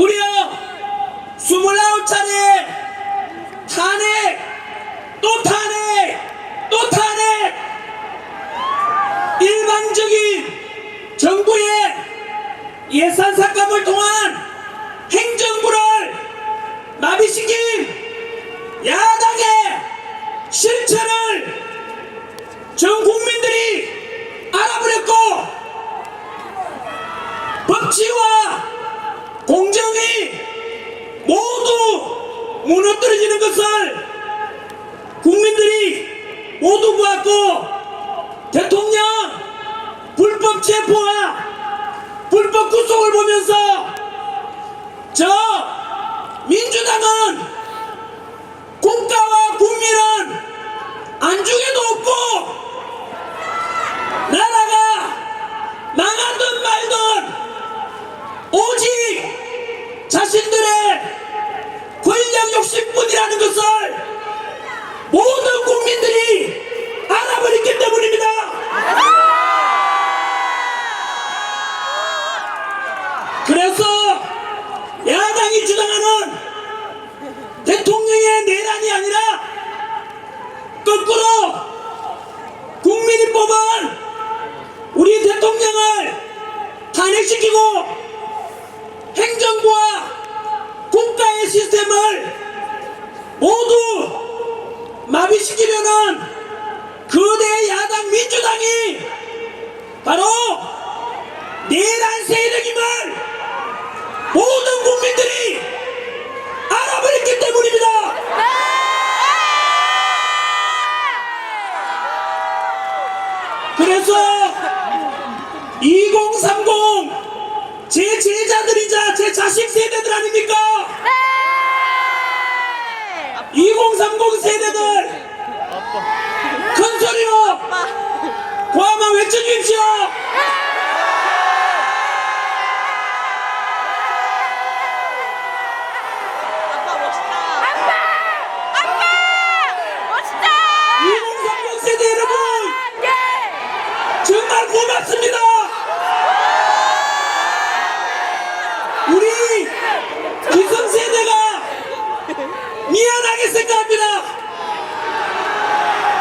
무려 29차례 탄핵, 또 탄핵, 또 탄핵. 일방적인 정부의 예산 삭감을 통한 행정부를 마비시킨 야당의 실체를 전 국민들이 알아버렸고, 법치와 공정이 모두 무너뜨려지는 것을 국민들이 모두 보았고, 대통령 불법 체포와 불법 구속을 보면서 저 민주당은 국가와 국민은 안중에도 없고 나라가 망하든 말든 오직 자신들의 권력 욕심뿐이라는 것을 모든 국민들이 알아버렸기 때문입니다. 그래서 야당이 주장하는 대통령의 내란이 아니라 거꾸로 국민이 뽑은 우리 대통령을 탄핵시키고 행정부와 국가의 시스템을 모두 마비시키려는 거대 야당 민주당이 바로 내란 세력임을 모든 국민들이 알아버렸기 때문입니다. 그래서 2030 제 제자들이자 제 자식 세대들 아닙니까? 2030 세대들 큰 소리로 고함만 외쳐주십시오. 아빠 멋있다. 아빠 멋있다. 2030 세대 여러분 정말 고맙습니다. 우리 기성세대가 미안하게 생각합니다.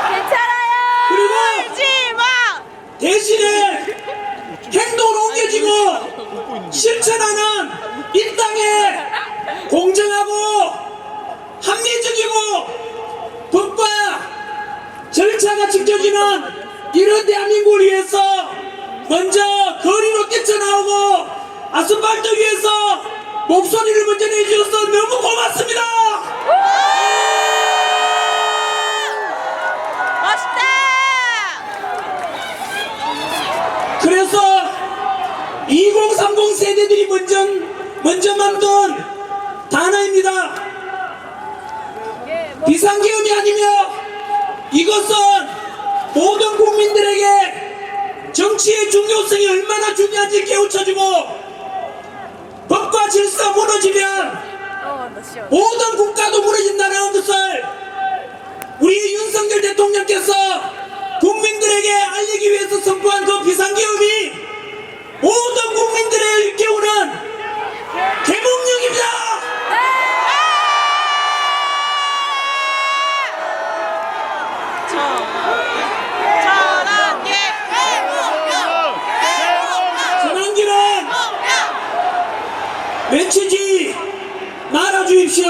괜찮아요. 그리고 울지 마. 대신에 행동으로 옮겨지고 실천하는 이 땅에 공정하고 합리적이고 법과 절차가 지켜지는 이런 대한민국을 위해서 먼저 거리로 뛰쳐나오고 아스팔트 위에서 목소리를 먼저 내주셔서 너무 고맙습니다. 멋있다. 그래서 2030 세대들이 먼저 만든 단어입니다. 비상계엄이 아니며 이것은 모든 국민들에게 정치의 중요성이 얼마나 중요한지 깨우쳐주고, 법과 질서가 무너지면 모든 국가도 무너진다는 것을 우리 윤석열 대통령께서 국민들에게 알리기 위해서 선포한 그 비상계엄이 모든 국민들을 일깨우는 개몽령입니다. 전환기는 외치지 말아주십시오.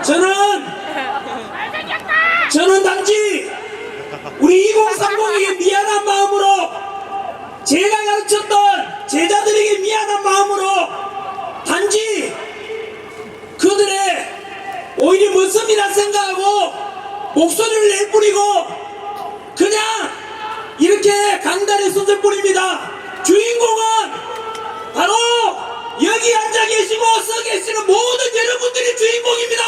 저는 단지 우리 2030에게 미안한 마음으로, 제가 가르쳤던 제자들에게 미안한 마음으로 단지 그들의 오히려 모습이라 생각하고 목소리를 낼 뿐이고 그냥 이렇게 강단에 섰을 뿐입니다. 주인공은 바로 여기 앉아 계시고 서 계시는 모든 여러분들이 주인공입니다.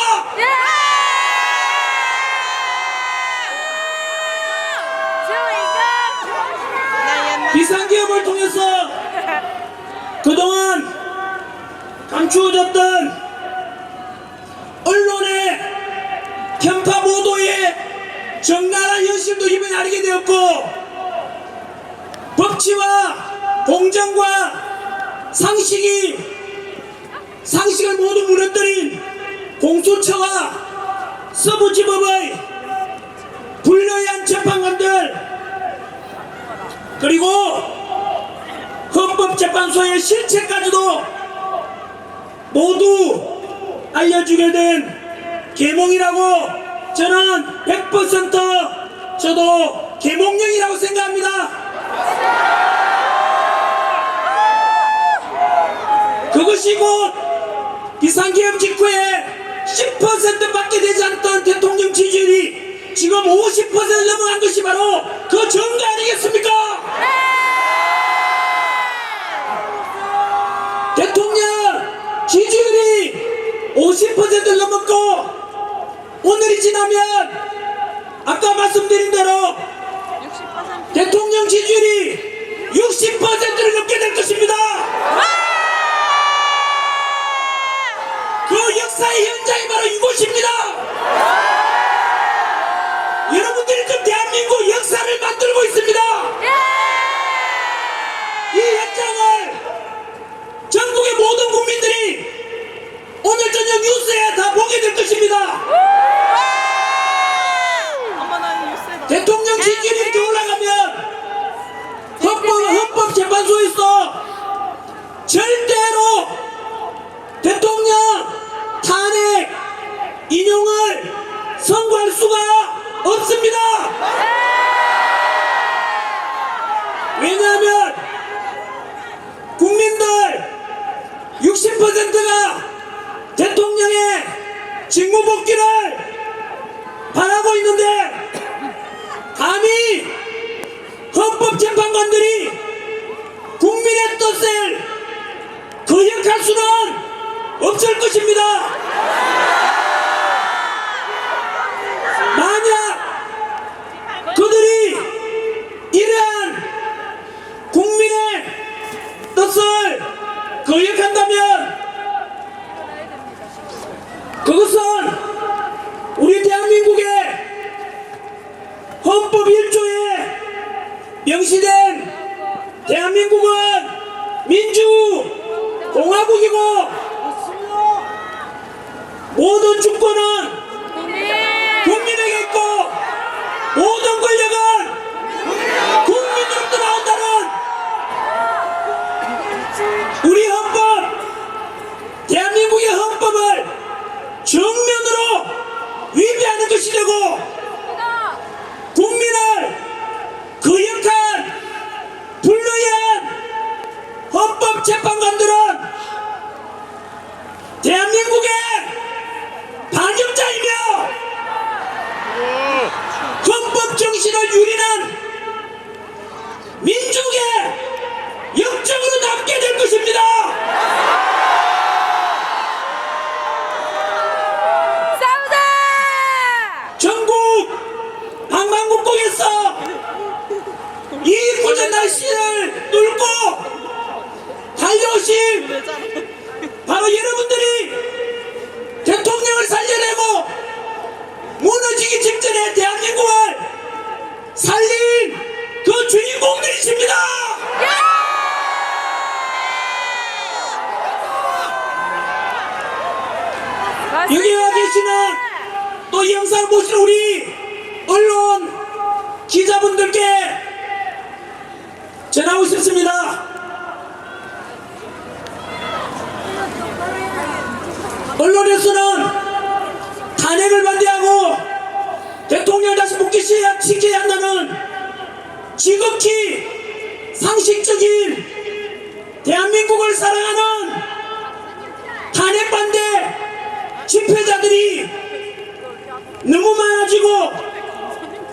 비상계엄을 통해서 그동안 감추어졌던 언론의 편파 보도에 적나라한 현실도 이번에 알게 되었고, 법치와 공정과 상식이 상식을 모두 무너뜨린 공수처와 서부지법의 불리한 재판관들, 그리고 헌법재판소의 실체까지도 모두 알려주게 된 계몽이라고 저는 100% 저도 계몽령이라고 생각합니다. 그것이 곧 비상계엄 직후에 10%밖에 되지 않던 대통령 지지율이 지금 50% 넘어간 것이 바로 그 증거 아니겠습니까? 대통령 지지율이 50%를 넘었고, 오늘이 지나면 아까 말씀드린 대로 60%. 대통령 지지율이 60%를 넘게 될 것입니다. 그 역사의 현장이 바로 이곳입니다. 여러분들이 지금 대한민국 역사를 만들고 있습니다. 이 현장을 전국의 모든 국민들이 오늘 저녁 뉴스에 다 보게 될 것입니다. 대통령 지지율이 이렇게 올라가면 헌법재판소에서 절대로 대통령 탄핵 인용을 선고할 수가 없습니다. 왜냐하면 국민들 60%가 대통령의 직무복귀를 바라고 있는데, 감히 헌법재판관들이 국민의 뜻을 거역할 수는 없을 것입니다. 만약 그들이 이러한 국민의 뜻을 거역한다면 그것은 우리 대한민국의 헌법 1조에 명시된 대한민국은 민주공화국이고 모든 주권은 국민에게 있고 모든 권력은 국민으로부터 나온다는 우리 헌법, 대한민국의 헌법을 정면으로 위배하는 것이 되고, 국민을 거역한 불리한 헌법재판관들은 대한민국의 반역자이며 헌법 정신을 유리는 민족의 역적으로 남게 될 것입니다. 전국 방방곡곡에서 이 고전 날씨를 뚫고 달려오신 바로 여러분들이 대통령을 살려내고 무너지기 직전에 대한민국을 살린 그 주인공들이십니다. 여기 와 계시는 또 이 영상을 보시는 우리 언론 기자분들께 전하고 싶습니다. 언론에서는 탄핵을 반대하고 대통령을 다시 복귀시켜야 한다는 지극히 상식적인 대한민국을 사랑하는 탄핵 반대 집회자들이 너무 많아지고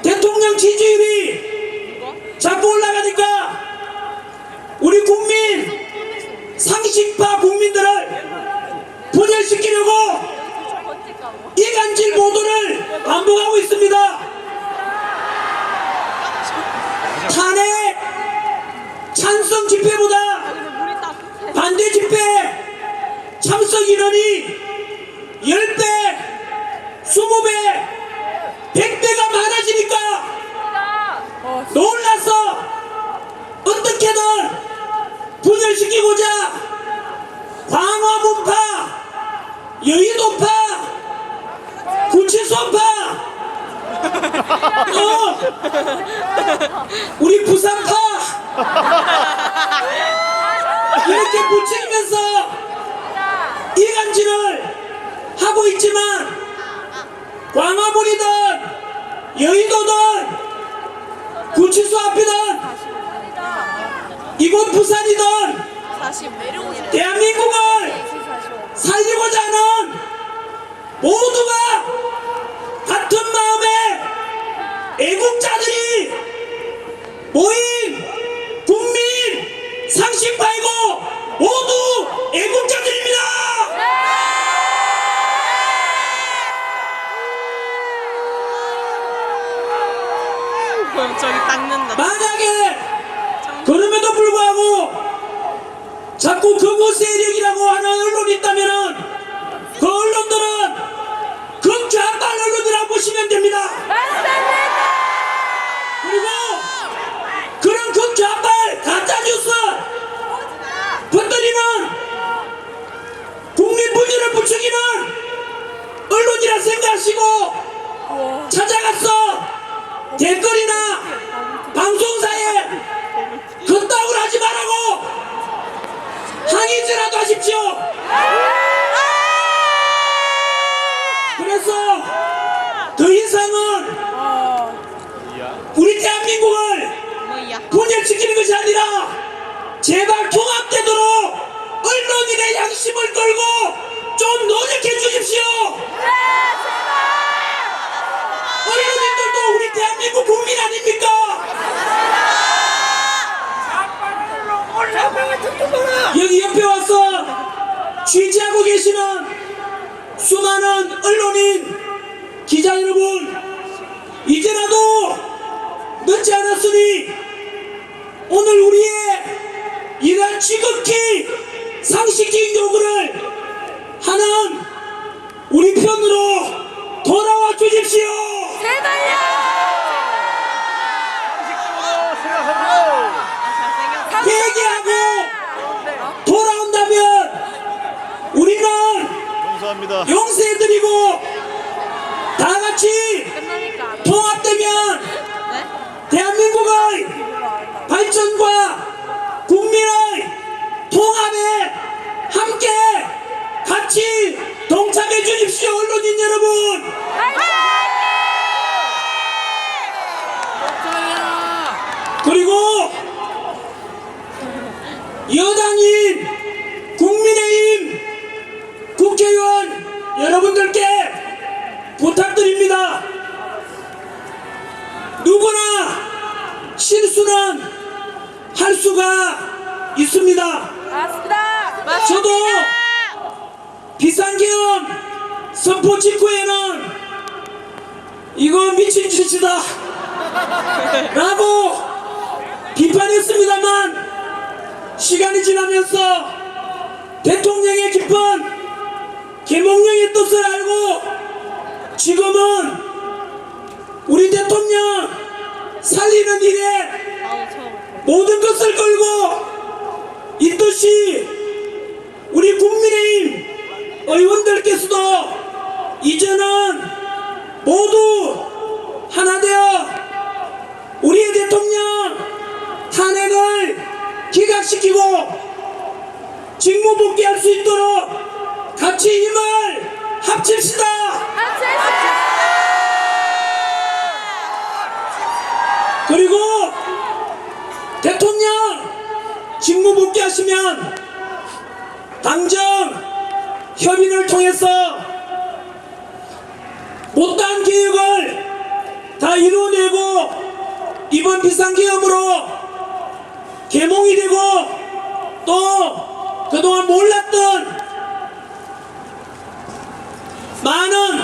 대통령 지지율이 자꾸 올라가니까 우리 국민, 상식파 국민들을 분열시키려고 이간질 보도를 반복하고 있습니다. 탄핵 찬성 집회보다 반대 집회 참석 인원이 10배, 20배, 100배가 많아지니까 놀라서 어떻게든 분열시키고자 광화문파 여의도파, 구치소파, 또 우리 부산파 이렇게 부추기면서 이간질을 하고 있지만 광화문이든 여의도든 구치소 앞이든 이곳 부산이든 대한민국을 살리고자 하는 모두가 같은 마음의 애국자들이 모인 국민 상식파이고 모두 애국자들입니다. 저기 닦는다. 만약에 그럼에도 불구하고 자꾸 극우 세력이라고 하는 언론이 있다면은 그 언론들은 극좌빨 언론이라고 보시면 됩니다. 그리고 그런 극좌빨 가짜뉴스 번들이는 국민 분열을 부추기는 언론이라 생각하시고 찾아가서 댓글이나 방송사에 그따구로 하지 말라고 항의지라도 하십시오. 그래서 더 이상은 우리 대한민국을 분열시키는 것이 아니라 제발 통합되도록 언론인의 양심을 걸고 좀 노력해 주십시오. 언론인들도 우리 대한민국 국민 아닙니까? 여기 옆에 와서 취재하고 계시는 수많은 언론인 기자 여러분, 이제라도 늦지 않았으니 오늘 우리의 이러한 지극히 상식적인 요구를 하는 우리 편으로 돌아와 주십시오. 회개하고 돌아온다면 우리는 감사합니다. 용서해드리고 다 같이 통합되면 대한민국의 발전과 국민의 통합에 함께 같이 동참해 주십시오. 언론인 여러분, 그리고 여당인 국민의힘 국회의원 여러분들께 부탁드립니다. 누구나 실수는 할 수가 있습니다. 저도 비상계엄 선포 직후에는 이거 미친 짓이다 라고 비판했습니다만 시간이 지나면서 대통령의 깊은 계몽령의 뜻을 알고 지금은 우리 대통령 살리는 일에 모든 것을 걸고 이 뜻이 우리 국민의힘 의원들께서도 이제는 모두 하나 되어 우리의 대통령 탄핵을 기각시키고 직무 복귀할 수 있도록 같이 힘을 합칩시다. 그리고 대통령 직무 복귀하시면 당정 협의를 통해서 못다한 계획을 다 이루어내고 이번 비상계엄으로 계몽이 되고 또 그동안 몰랐던 많은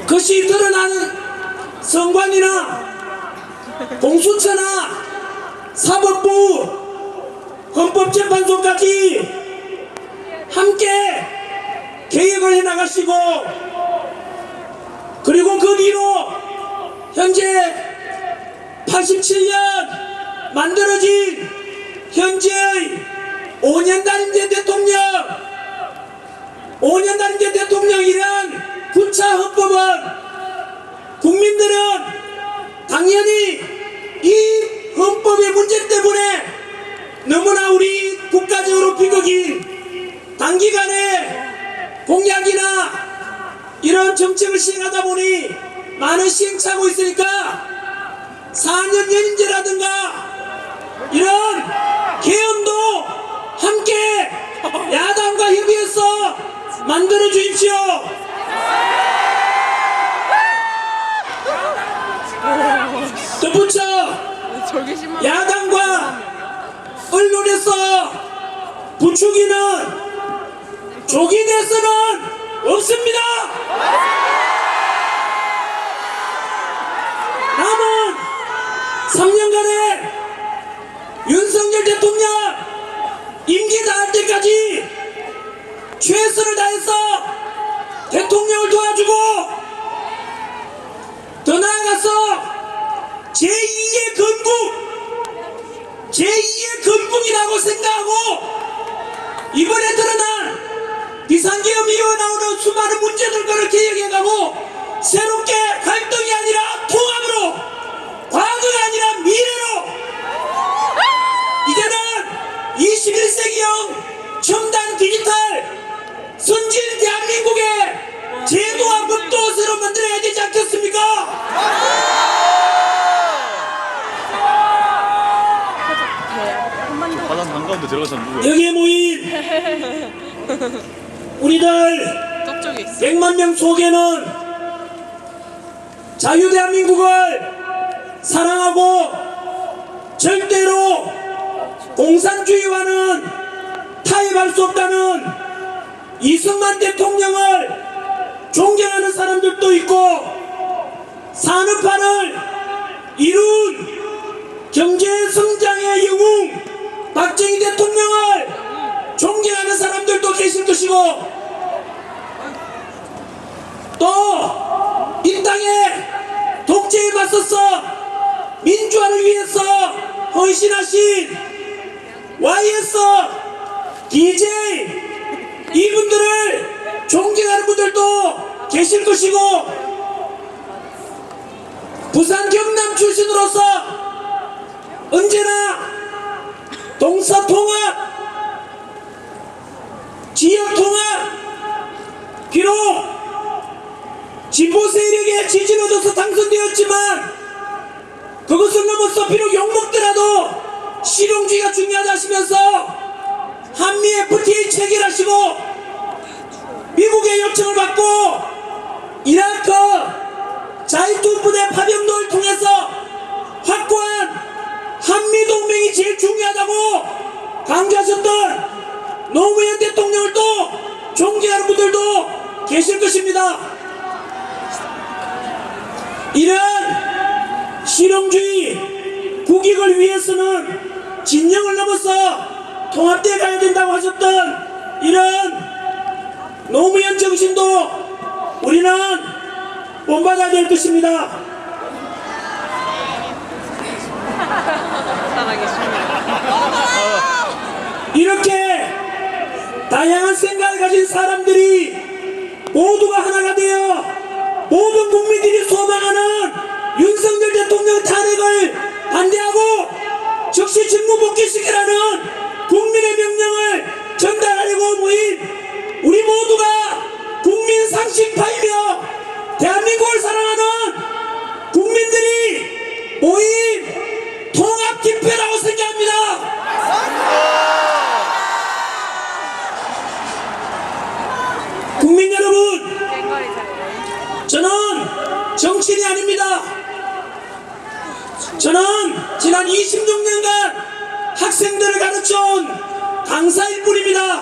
것이 드러나는 선관위나 공수처나 사법부, 헌법재판소까지 함께 계획을 해나가시고 그리고 그 뒤로 현재 87년 만들어진 현재의 5년 단임제 대통령 5년간 이제 대통령이란 9차 헌법은 국민들은 당연히 이 헌법의 문제 때문에 너무나 우리 국가적으로 비극인 단기간에 공약이나 이런 정책을 시행하다 보니 많은 시행착오 있으니까 4년 연임제라든가 이런 개헌도 함께 야당과 협의해서 만들어 주십시오. 덧붙여 야당과 언론에서 부추기는 족이 돼서는 없습니다. 남은 3년간의 윤석열 대통령 임기 다할 때까지 최선을 다해서 대통령을 도와주고 더 나아가서 제2의 건국이라고 생각하고 이번에 드러난 비상계엄 이후에 나오는 수많은 문제들 거를 개혁해가고 새롭게 갈등이 아니라 통합으로, 과거가 아니라 미래로 이제는 21세기형 첨단 디지털 선진 대한민국의 제도와 법도 새로 만들어야 되지 않겠습니까? 바다 한가운데 들어가서 누구야? 여기에 모인 우리들 저쪽에 있어. 100만 명 속에는 자유대한민국을 사랑하고 절대로 공산주의와는 타협할 수 없다는 이승만 대통령을 존경하는 사람들도 있고 산업화를 이룬 경제성장의 영웅 박정희 대통령을 존경하는 사람들도 계실 것이고 또 이 땅에 독재에 맞서서 민주화를 위해서 헌신하신 YS, DJ 이분들을 존경하는 분들도 계실 것이고 부산 경남 출신으로서 언제나 동서통합, 지역통합, 비록 진보 세력의 지지를 얻어서 당선되었지만 그것을 넘어서 비록 욕먹더라도 실용주의가 중요하다 하시면서 한미 FTA 체결하시고 미국의 요청을 받고 이라크 자이툰 부대 파병도를 통해서 확고한 한미동맹이 제일 중요하다고 강조하셨던 노무현 대통령을 또 존경하는 분들도 계실 것입니다. 이런 실용주의 국익을 위해서는 진영을 넘어서 통합되어 가야 된다고 하셨던 이런 노무현 정신도 우리는 본받아야 될 것입니다. 이렇게 다양한 생각을 가진 사람들이 모두가 하나가 되어 모든 국민들이 소망하는 윤석열 대통령 탄핵을 반대하고 즉시 직무 복귀시키라는 국민의 명령을 전달하려고 모인 우리 모두가 국민 상식파이며 대한민국을 사랑하는 국민들이 모인 통합 집회라고 생각합니다. 국민 여러분, 저는 정치인이 아닙니다. 저는 지난 26년간 학생들을 가르쳐온 강사일 뿐입니다.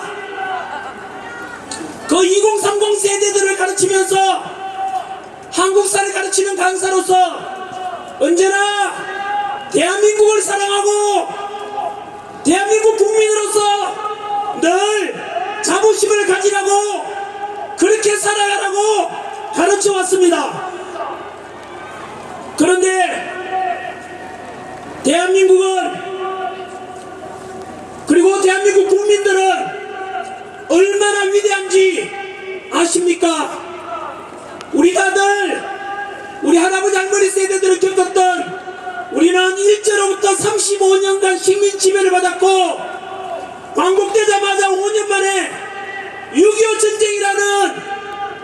그 2030 세대들을 가르치면서 한국사를 가르치는 강사로서 언제나 대한민국을 사랑하고 대한민국 국민으로서 늘 자부심을 가지라고 그렇게 살아가라고 가르쳐 왔습니다. 그런데 대한민국은 그리고 대한민국 국민들은 얼마나 위대한지 아십니까? 우리 다들 우리 할아버지 할머니 세대들을 겪었던 우리는 일제로부터 35년간 식민 지배를 받았고 광복되자마자 5년 만에 6.25 전쟁이라는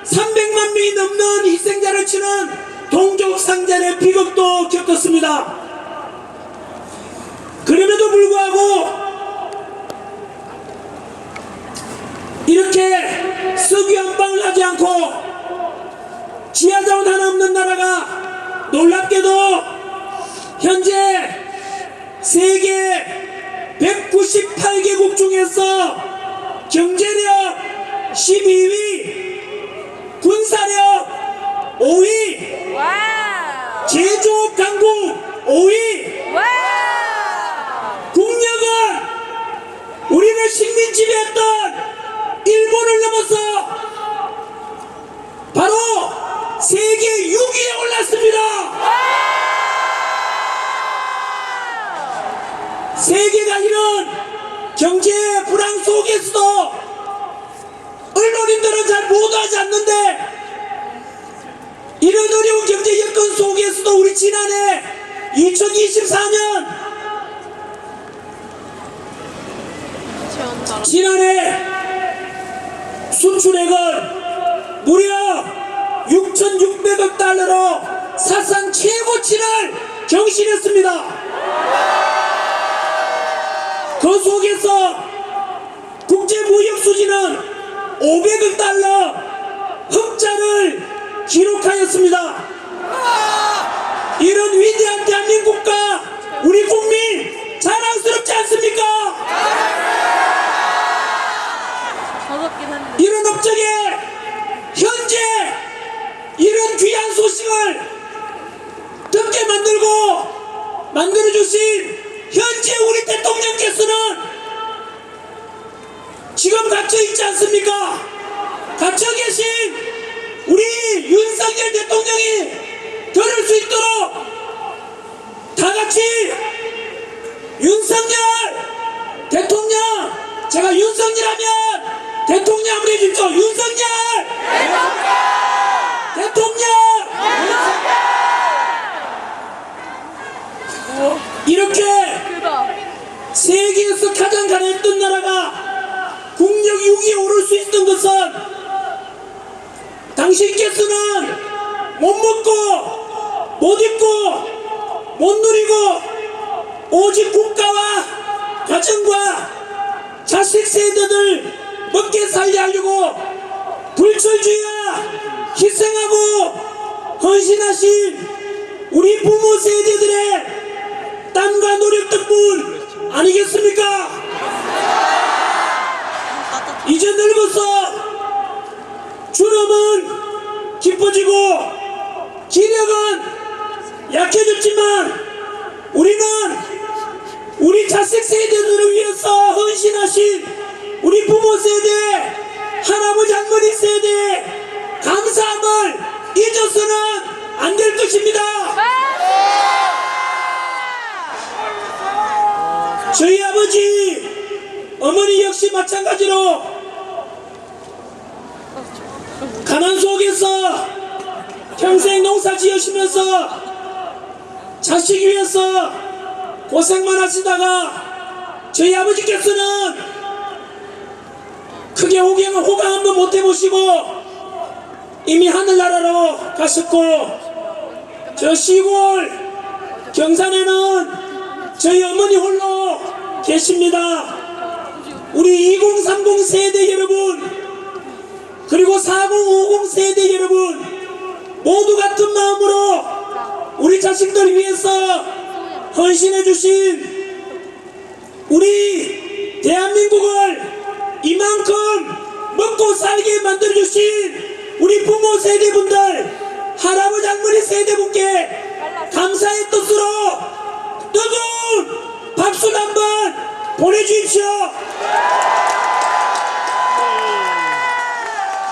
300만 명이 넘는 희생자를 치는 동족상잔의 비극도 겪었습니다. 그럼에도 불구하고 이렇게 석유 한 방울 하지 않고 지하자원 하나 없는 나라가 놀랍게도 현재 세계 198개국 중에서 경제력 12위, 군사력 5위, 와우. 제조업 강국 5위, 와우. 국력은 우리를 식민 지배했던 일본을 넘어서 바로 세계 6위에 올랐습니다. 세계가 이런 경제 불황 속에서도 언론인들은 잘 보도하지 않는데 이런 어려운 경제 여건 속에서도 우리 지난해 2024년 지난해 수출액은 무려 6,600억 달러로 사상 최고치를 경신했습니다. 그 속에서 국제무역 수지는 500억 달러 흑자를 기록하였습니다. 이런 위대한 대한민국과 우리 국민 자랑스럽지 않습니까? 버겁긴 한데. 이런 업적에 현재 이런 귀한 소식을 듣게 만들어주신 현재 우리 대통령께서는 지금 갇혀있지 않습니까? 갇혀 계신 우리 윤석열 대통령이 들을 수 있도록 다 같이 윤석열 대통령, 제가 윤석열하면 대통령 한번 해주십시오. 윤석열 대통령 이렇게 크다. 세계에서 가장 가난했던 나라가 국력 6위에 오를 수 있었던 것은 당신께서는 못 먹고 못 입고 못 누리고 오직 국가와 가정과 자식 세대들 먹게 살게 하려고 불철주야 희생하고 헌신하신 우리 부모 세대들의 땀과 노력 덕분 아니겠습니까? 이제 늙어서 주름은 깊어지고 기력은 약해졌지만 우리는 우리 자식 세대들을 위해서 헌신하신 우리 부모 세대, 할아버지 할머니 세대의 감사함을 잊어서는 안 될 것입니다. 저희 아버지, 어머니 역시 마찬가지로 가난 속에서 평생 농사 지으시면서 자식 위해서 고생만 하시다가 저희 아버지께서는 크게 호강 한번 못 해보시고 이미 하늘나라로 가셨고 저 시골 경산에는 저희 어머니 홀로 계십니다. 우리 2030 세대 여러분 그리고 4050 세대 여러분 모두 같은 마음으로 우리 자식들 위해서 헌신해 주신 우리 대한민국을 이만큼 먹고 살게 만들어 주신 우리 부모 세대분들 할아버지 할머니 세대분께 감사의 뜻으로 뜨거운 박수를 한번 보내주십시오.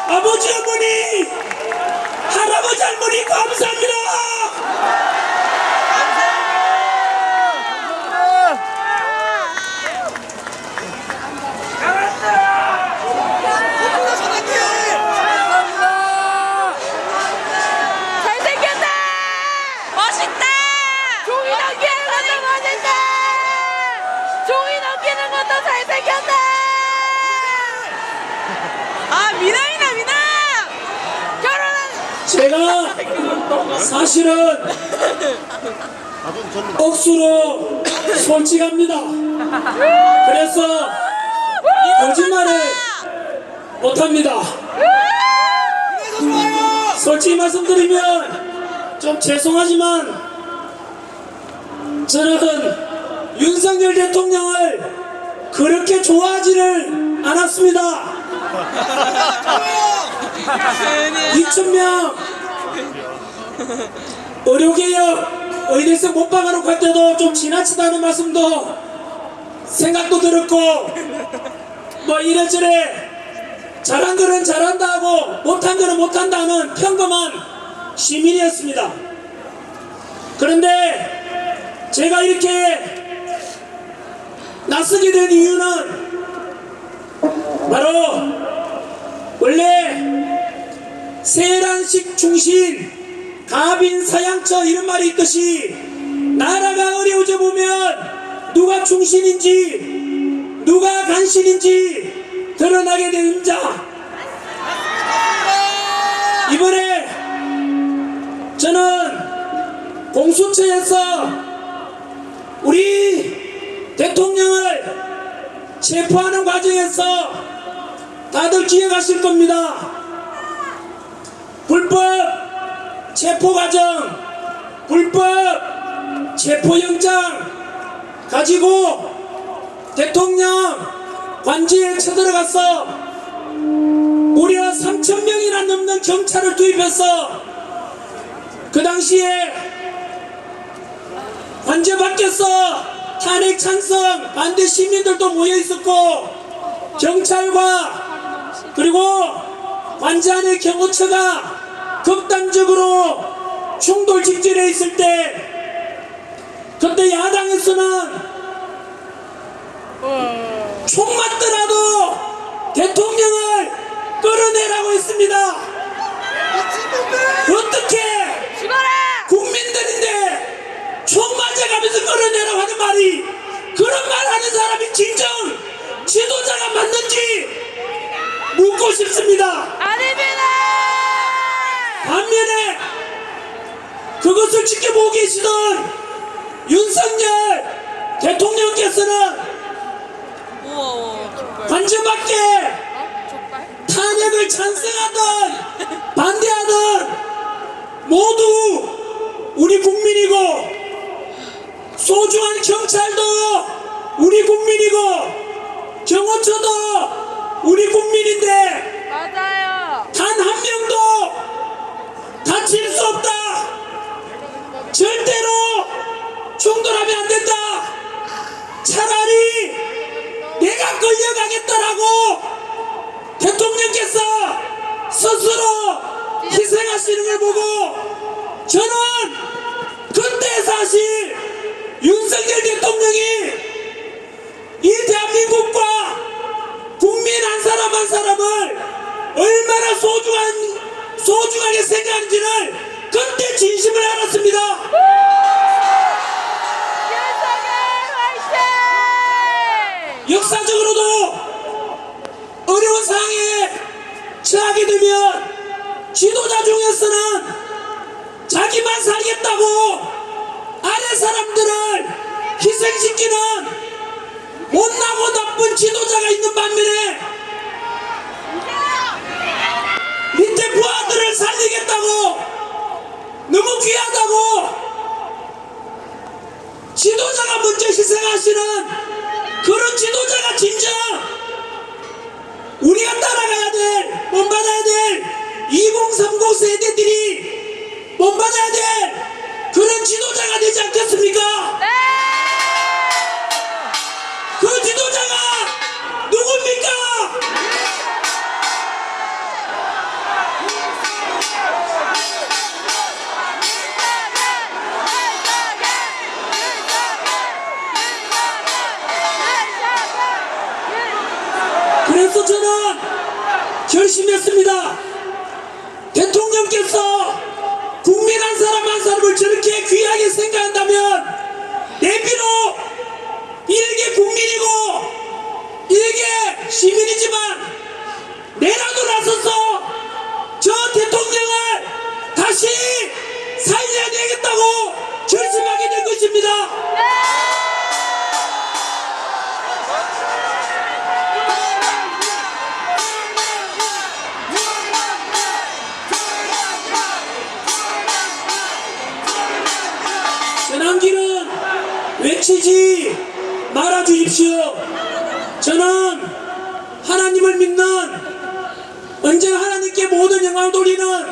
아버지 어머니 할아버지 할머니 감사합니다. 제가 사실은 억수로 솔직합니다. 그래서 거짓말을 못합니다. 솔직히 말씀드리면 좀 죄송하지만 저는 윤석열 대통령을 그렇게 좋아하지를 않았습니다. 2,000명 의료개혁 의대생 못 박아놓고 할 때도 좀 지나치다는 말씀도 생각도 들었고 뭐 이래저래 잘한 거는 잘한다 하고 못한 거는 못한다는 평범한 시민이었습니다. 그런데 제가 이렇게 나서게 된 이유는 바로 원래 세란식 충신 가빈 사양처 이런 말이 있듯이 나라가 어려워져 보면 누가 충신인지 누가 간신인지 드러나게 되는 자. 이번에 저는 공수처에서 우리 대통령을 체포하는 과정에서 다들 기억하실 겁니다. 불법 체포 과정, 불법 체포영장 가지고 대통령 관저에 쳐들어가서 무려 3,000명이나 넘는 경찰을 투입해서 그 당시에 관저 밖에서 탄핵 찬성 반대 시민들도 모여 있었고 경찰과 그리고 관저 안의 경호처가 극단적으로 충돌 직전에 있을 때 그때 야당에서는 총 맞더라도 대통령을 끌어내라고 했습니다. 어떻게 죽어라! 국민들인데 총 맞아가면서 끌어내라고 하는 말이 그런 말 하는 사람이 진정 지도자가 맞는지 묻고 싶습니다. 아닙니다! 반면에 그것을 지켜보고 계시던 윤석열 대통령께서는 관저 밖에 탄핵을 찬성하던 반대하던 모두 우리 국민이고 소중한 경찰도 우리 국민이고 경호처도 우리 국민인데 맞아요. 단 한 명도 다칠 수 없다. 절대로 충돌하면 안 된다. 차라리 내가 끌려가겠다라고 대통령께서 스스로 희생하시는 걸 보고 저는 그때 사실 윤석열 대통령이 이 대한민국과 국민 한 사람 한 사람을 얼마나 소중하게 생각하는지를 그때 진심을 알았습니다. 역사적으로도 어려운 상황에 처하게 되면 지도자 중에서는 자기만 살겠다고 아래 사람들을 희생시키는 못나고 나쁜 지도자가 있는 반면에 밑에 부하들을 살리겠다고 너무 귀하다고 지도자가 먼저 희생하시는 그런 지도자가 진정 우리가 따라가야 될, 본받아야 될 2030 세대들이 본받아야 될 그런 지도자가 되지 않겠습니까? 네! 그 지도자가 누굽니까? 그래서 저는 결심했습니다. 대통령께서 국민 한 사람 한 사람을 저렇게 귀하게 생각한다면 내비로 일개 국민이고 일개 시민이지만 내라도 나서서 저 대통령을 다시 주십시오. 저는 하나님을 믿는, 언제나 하나님께 모든 영광을 돌리는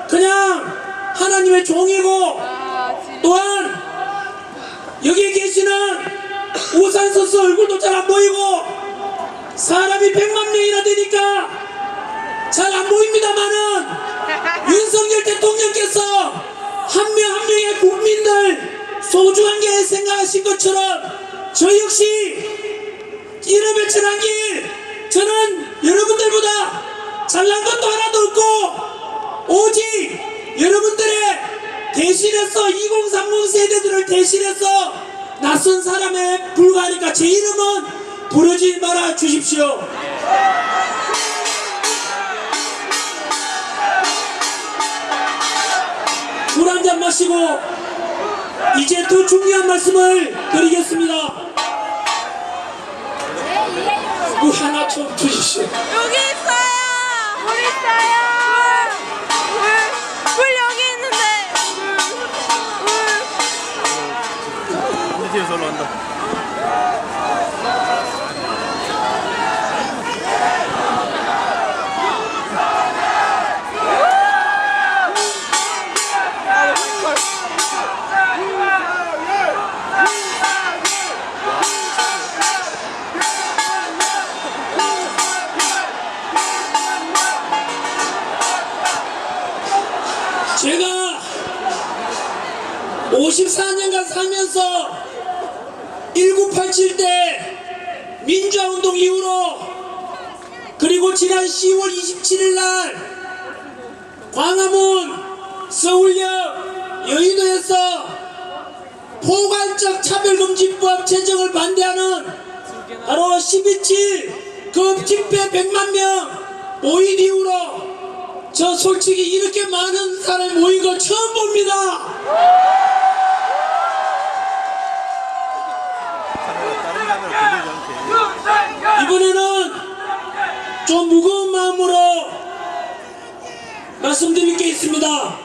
그냥 하나님의 종이고, 아, 진짜. 또한 여기에 계시는 우산서스 얼굴도 잘 안 보이고 사람이 100만 명이나 되니까 잘 안 보입니다만은 윤석열 대통령께서 한 명 한 명의 국민들 소중한 게 생각하신 것처럼 저 역시 이름에 천한 길, 저는 여러분들보다 잘난 것도 하나도 없고 오직 여러분들의 대신해서 2030 세대들을 대신해서 낯선 사람에 불과하니까 제 이름은 부르지 말아 주십시오. 물 한 잔 마시고 이제 더 중요한 말씀을 드리겠습니다. 물 하나 좀 주십시오. 여기 있어요. 물 있어요. 물 여기 있는데. 물. 뒤에서 올라온다. 제가 54년간 살면서 1987 때 민주화운동 이후로 그리고 지난 10월 27일 날 광화문, 서울역, 여의도에서 포괄적 차별금지법 제정을 반대하는 바로 12.7 그 집회 100만 명 모인 이후로 저 솔직히 이렇게 많은 사람이 모인 거 처음 봅니다. 다른 카메라 걸리지 않게. 이번에는 좀 무거운 마음으로 말씀드릴 게 있습니다.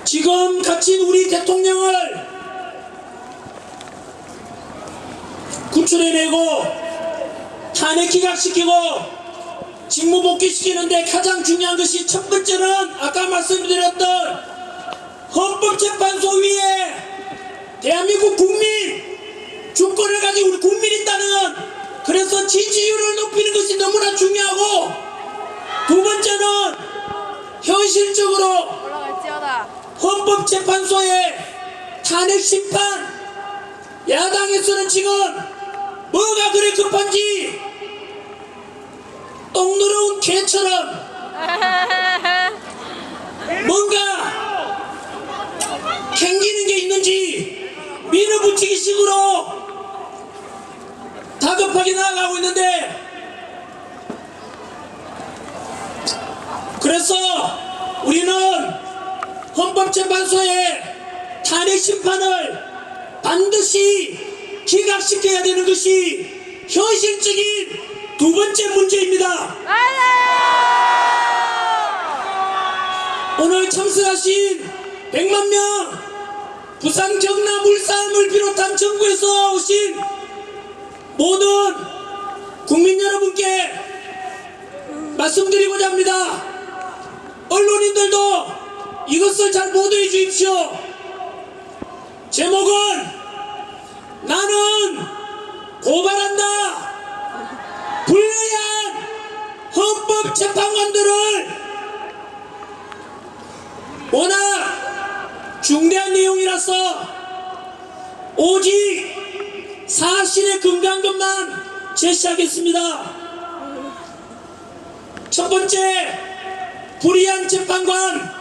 지금 갇힌 우리 대통령을 구출해내고 탄핵 기각시키고 직무 복귀시키는데 가장 중요한 것이 첫 번째는 아까 말씀드렸던 헌법재판소 위에 대한민국 국민 주권을 가진 우리 국민이 있다는, 그래서 지지율을 높이는 것이 너무나 중요하고, 두 번째는 현실적으로 올라갈지어다. 헌법재판소의 탄핵 심판, 야당에서는 지금 뭐가 그리 급한지 똥 누러운 개처럼 뭔가 캥기는 게 있는지 밀어붙이기 식으로 다급하게 나아가고 있는데, 그래서 우리는 헌법재판소의 탄핵 심판을 반드시 기각시켜야 되는 것이 현실적인 두 번째 문제입니다. 오늘 참석하신 100만 명, 부산, 경남, 울산을 비롯한 전국에서 오신 모든 국민 여러분께 말씀드리고자 합니다. 언론인들도 이것을 잘 보도해 주십시오. 제목은 나는 고발한다. 불리한 헌법재판관들을, 워낙 중대한 내용이라서 오직 사실의 근거한 것만 제시하겠습니다. 첫 번째, 불리한 재판관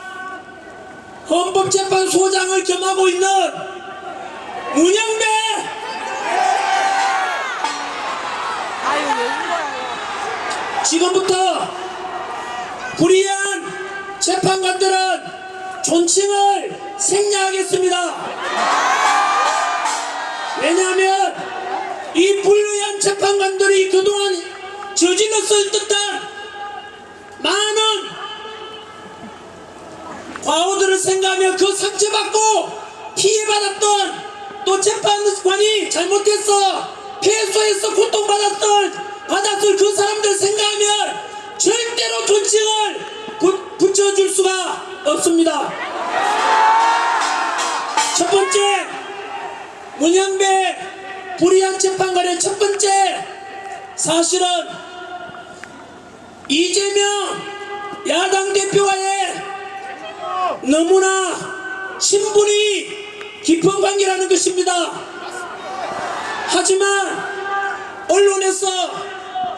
헌법재판소장을 겸하고 있는 문영배. 아유, 왜 울어요? 지금부터 불리한 재판관들은 존칭을 생략하겠습니다. 왜냐하면 이 불리한 재판관들이 그동안 저질렀을 듯한 많은 과오들을 생각하며 그 상처받고 피해받았던 또 재판관이 잘못했어 패소해서 고통받았을 그 사람들 생각하면 절대로 존칭을 붙여줄 수가 없습니다. 첫 번째, 문영배 불의한 재판관의 첫 번째 사실은 이재명 야당 대표와의 너무나 친분이 깊은 관계라는 것입니다. 하지만 언론에서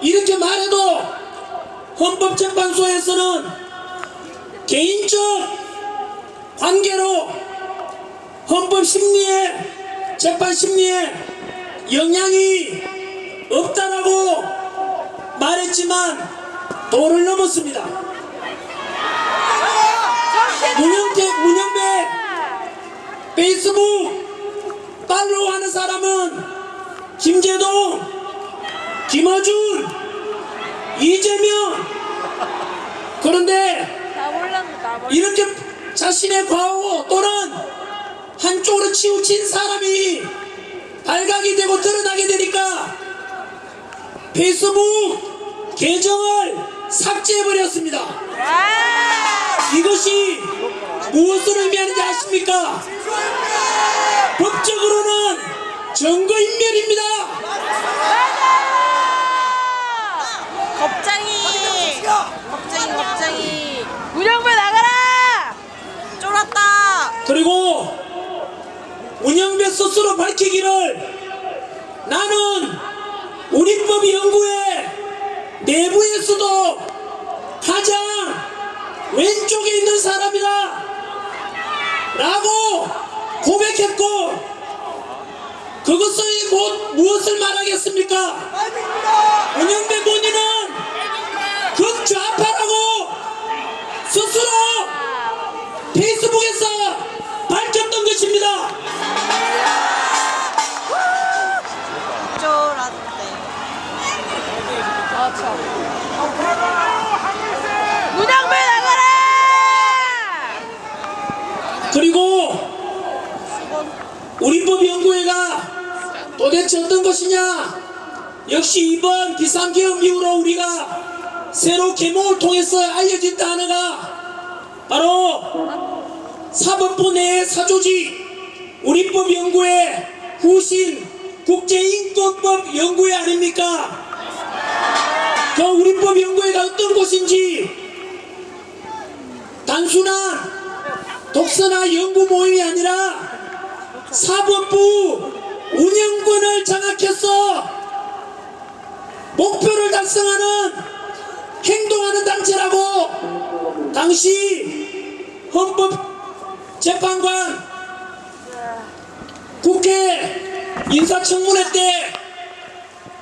이렇게 말해도 헌법재판소에서는 개인적 관계로 헌법심리에 재판심리에 영향이 없다라고 말했지만 도를 넘었습니다. 문영배 페이스북 팔로우하는 사람은 김재동, 김어준, 이재명. 그런데 나 몰랐는데 나 몰랐는데. 이렇게 자신의 과오 또는 한쪽으로 치우친 사람이 발각이 되고 드러나게 되니까 페이스북 계정을 삭제해버렸습니다. 이것이 무엇을 의미하는지 아십니까? 법적으로는 증거인멸입니다. 겁쟁이 문영배 나가라. 쫄았다. 그리고 문영배 스스로 밝히기를 나는 우리법연구회 내부에서도 가장 왼쪽에 있는 사람이다 라고 고백했고 그것을 무엇을 말하겠습니까? 문영배 본인은 극좌파라고 스스로 페이스북에서 밝혔던 것입니다. 문영배 나가라. 그리고 우리법연구회가 도대체 어떤 것이냐? 역시 이번 비상계엄 이후로 우리가 새로 계몽을 통해서 알려진 단어가 바로 사법부 내의 사조직 우리법연구회 후신 국제인권법 연구회 아닙니까? 그 우리법연구회가 어떤 곳인지 단순한 독서나 연구 모임이 아니라 사법부 운영권을 장악해서 목표를 달성하는 행동하는 단체라고 당시 헌법재판관 국회 인사청문회 때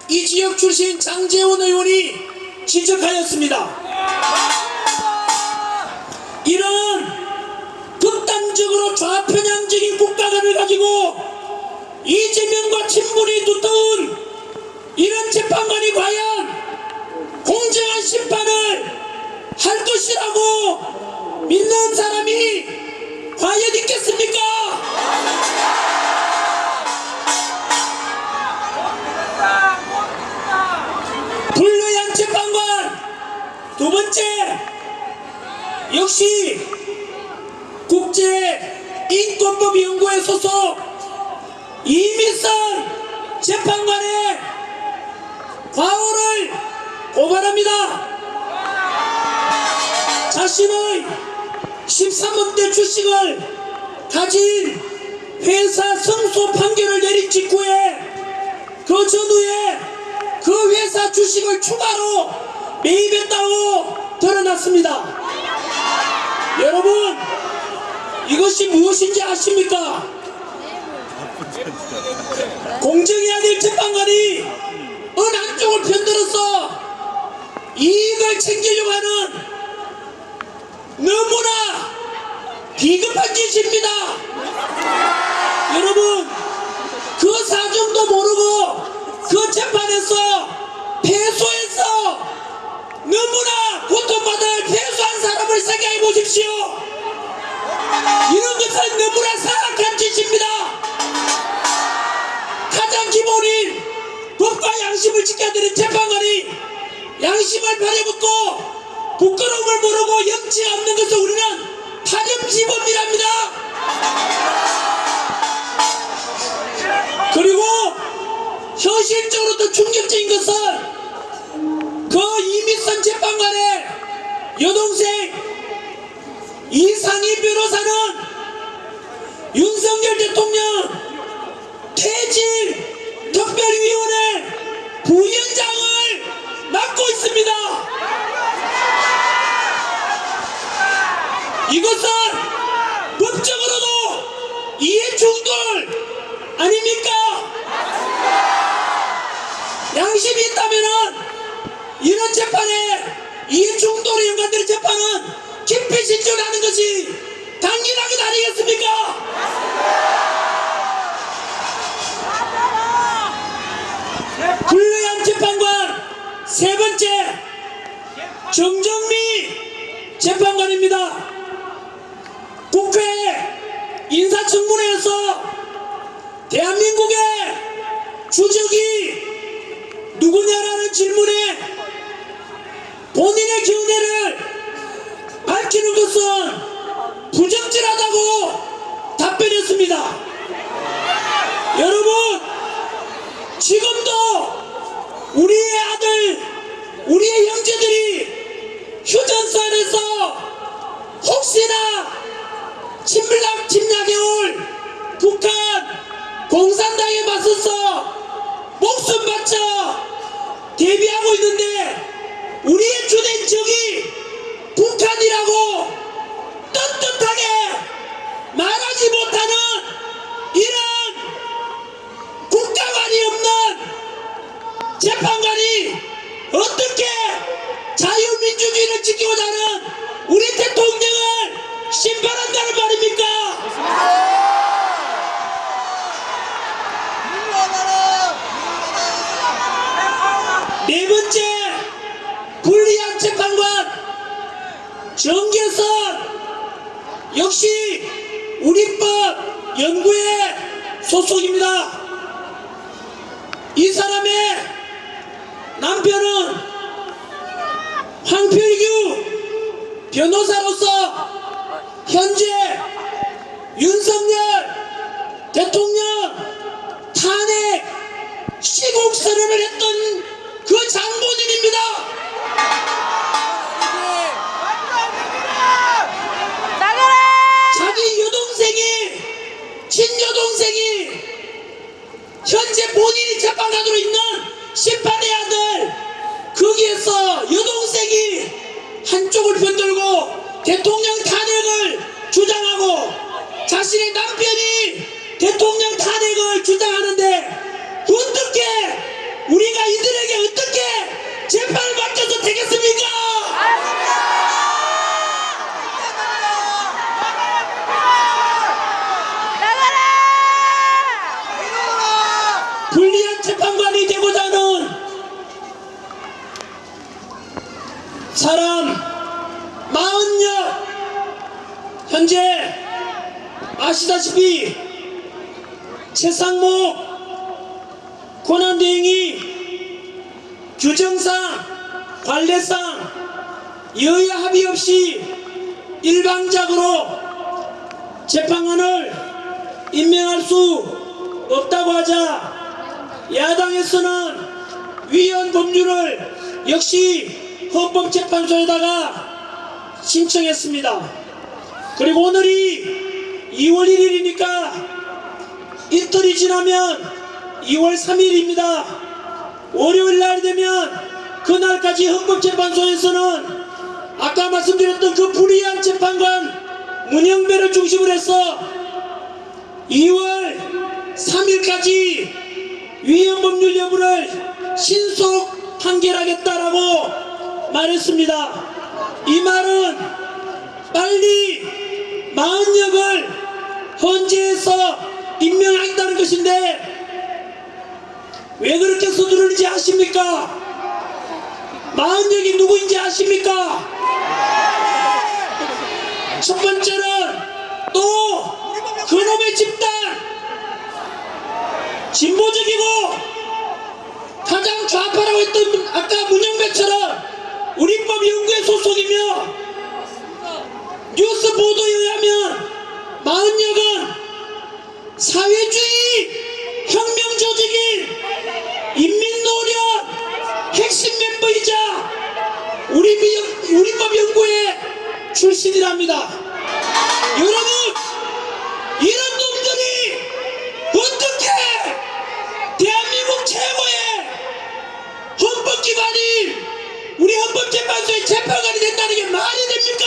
이 지역 출신 장제원 의원이 지적하였습니다. 이런 극단적으로 좌편향적인 국가관을 가지고 이재명과 친분이 두터운 이런 재판관이 과연 공정한 심판을 할 것이라고 믿는 사람이 과연 있겠습니까? 불리한 재판관. 두 번째, 역시 국제인권법연구회 소속 이미선 재판관의 과오를 고발합니다. 자신의 13억대 주식을 가진 회사 승소 판결을 내린 직후에 그 전후에 그 회사 주식을 추가로 매입했다고 드러났습니다. 여러분, 이것이 무엇인지 아십니까? 공정해야 될 재판관이 어느 한쪽을 편들어서 이익을 챙기려고 하는 너무나 비겁한 짓입니다. 여러분, 그 사정도 모르고 그 재판에서 패소해서 너무나 고통받을 패소한 사람을 생각해 보십시오. 이런 것은 너무나 사악한 짓입니다. 기본인 법과 양심을 지켜야 되는 재판관이 양심을 발해먹고 부끄러움을 모르고 염치 없는 것을 우리는 파렴치범이랍니다. 그리고 현실적으로 더 충격적인 것은 그 이미선 재판관의 여동생 이상희 변호사는 윤석열 대통령 퇴진 특별위원회 부위원장을 맡고 있습니다. 이것은 법적으로도 이해충돌 아닙니까? 양심이 있다면은 이런 재판에 이해충돌에 연관되는 재판은 기피 신청하는 것이 당연한 것 아니겠습니까? 불리한 재판관 세 번째 정정미 재판관입니다. 국회 인사청문회에서 대한민국의 주적이 누구냐라는 질문에 본인의 견해를 밝히는 것은 부적절하다고 답변했습니다. 여러분, 지금도 우리의 아들, 우리의 형제들이 휴전선에서 혹시나 침략해 올 북한 공산당에 맞서서 목숨 바쳐 대비하고 있는데 우리의 주된 적이 북한이라고 떳떳하게 말하지 못하는 이런 국가관이 없는 재판관이 어떻게 자유민주주의를 지키고자 하는 우리 대통령을 심판한다는 말입니까? 네 번째 불리한 재판관 정계선 역시 우리법 연구회 소속입니다. 이 사람의 남편은 황필규 변호사로서 현재 윤석열 대통령 탄핵 시국 선언을 했던 그 장본인입니다. 나가라! 자기 여동생이 친여동생이 현재 본인이 재판관으로 있는 심판의 아들 거기에서 여동생이 한쪽을 편들고 대통령 탄핵을 주장하고 자신의 남편이 대통령 탄핵을 주장하는데 어떻게 우리가 이들에게 어떻게 재판을 맡겨도 되겠습니까? 불리한 재판관이 되고자 하는 사람 40여 현재 아시다시피 최상목 권한대행이 규정상 관례상 여야 합의 없이 일방적으로 재판관을 임명할 수 없다고 하자 야당에서는 위헌 법률을 역시 헌법재판소에다가 신청했습니다. 그리고 오늘이 2월 1일이니까 이틀이 지나면 2월 3일입니다. 월요일 날 되면 그날까지 헌법재판소에서는 아까 말씀드렸던 그 불의한 재판관 문영배를 중심으로 해서 2월 3일까지 위헌 법률 여부를 신속 판결하겠다라고 말했습니다. 이 말은 빨리 40역을 헌재에서 임명하겠다는 것인데 왜 그렇게 서두르는지 아십니까? 40역이 누구인지 아십니까? 첫 번째는 또 그놈의 집단 진보적이고 가장 좌파라고 했던 아까 문영배처럼 우리법 연구회 소속이며 뉴스 보도에 의하면 마흔역은 사회주의 혁명 조직인 인민노련 핵심 멤버이자 우리법 연구회 출신이랍니다. 여러분, 이런 놈들이 어떻게 대한민국 최고의 헌법기관인 우리 헌법재판소의 재판관이 된다는 게 말이 됩니까?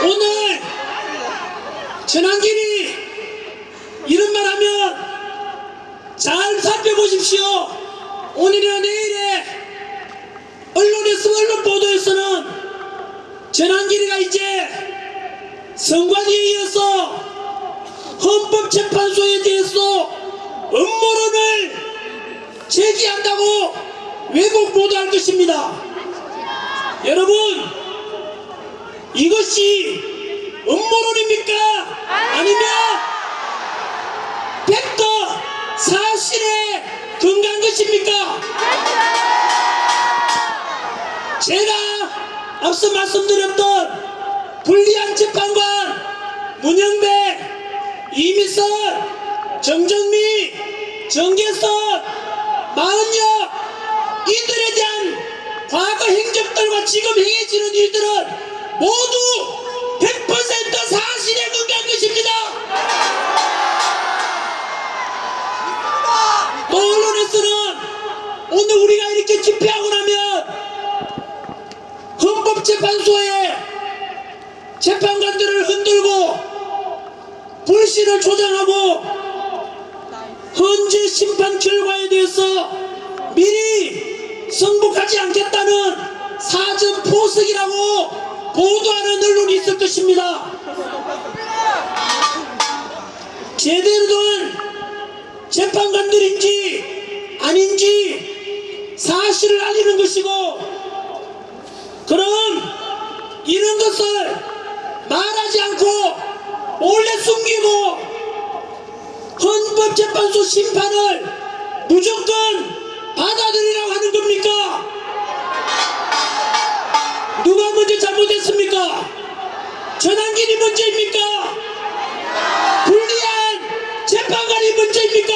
오늘 전환길이 이런 말 하면 잘 살펴보십시오. 오늘이나 내일에 언론 보도에서는 전환길이가 이제 선관위에 이어서 헌법재판소에 대해서 음모론을 제기한다고 왜곡 보도할 것입니다. 여러분, 이것이 음모론입니까? 아니면 팩트 사실에 근거한 것입니까? 제가 앞서 말씀드렸던 불리한 재판관 문영배, 이미선, 정정미, 정계선, 마흔역 이들에 대한 과거 행적들과 지금 행해지는 일들은 모두 100% 사실에 근거한 것입니다. 또 언론에서는 오늘 우리가 이렇게 집회하고 나면 헌법재판소에 재판관들을 흔들고 불신을 조장하고 헌재 심판 결과에 대해서 미리 승복하지 않겠다는 사전 포석이라고 보도하는 언론이 있을 것입니다. 제대로 된 재판관들인지 아닌지 사실을 알리는 것이고, 그럼 이런 것을 말하지 않고 몰래 숨기고 헌법재판소 심판을 무조건 받아들이라고 하는 겁니까? 누가 먼저 잘못했습니까? 전환길이 문제입니까? 불리한 재판관이 문제입니까?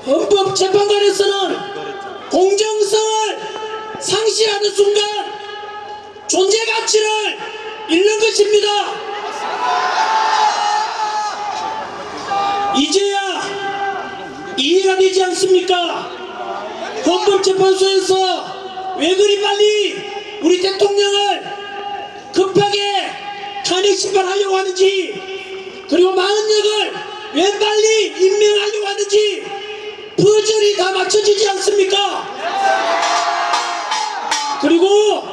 헌법재판관에서는 공정성을 상실하는 순간 존재 가치를 잃는 것입니다. 이제야 이해가 되지 않습니까? 헌법재판소에서 왜 그리 빨리 우리 대통령을 급하게 탄핵 심판하려고 하는지, 그리고 마흔역을 왜 빨리 임명하려고 하는지 퍼즐이 다 맞춰지지 않습니까? 그리고